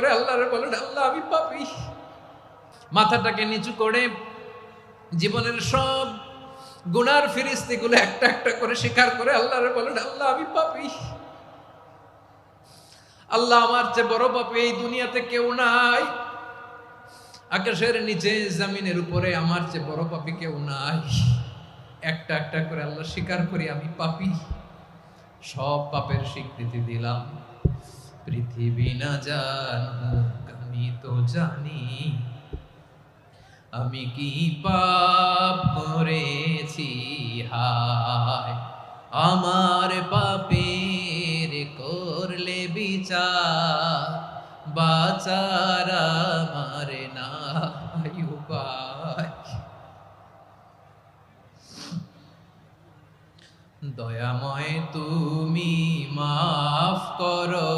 আল্লাহরে বলেন, আল্লাহ আমি পাপী। মাথাটাকে নিচু করে জীবনের সব গুনার ফিরিস্তিগুলো একটা একটা করে স্বীকার করে আল্লাহরে বলেন, আল্লাহ আমি পাপী। আল্লাহ আমার চেয়ে বড় পাপী এই দুনিয়াতে কেউ নাই। আকাশের নিচে জমিনের উপরে আমার চেয়ে বড় পাপী কেউ নাই। একটা একটা করে আল্লাহ স্বীকার করি আমি পাপী। সব পাপের স্বীকৃতি দিলাম। পৃথিবী না জানুক আমি তো জানি আমি কি পাপ করেছি। হায় আমার পাপের করলে বিচার, বাঁচার আমার নাই উপায়। দয়াময় তুমি মাফ করো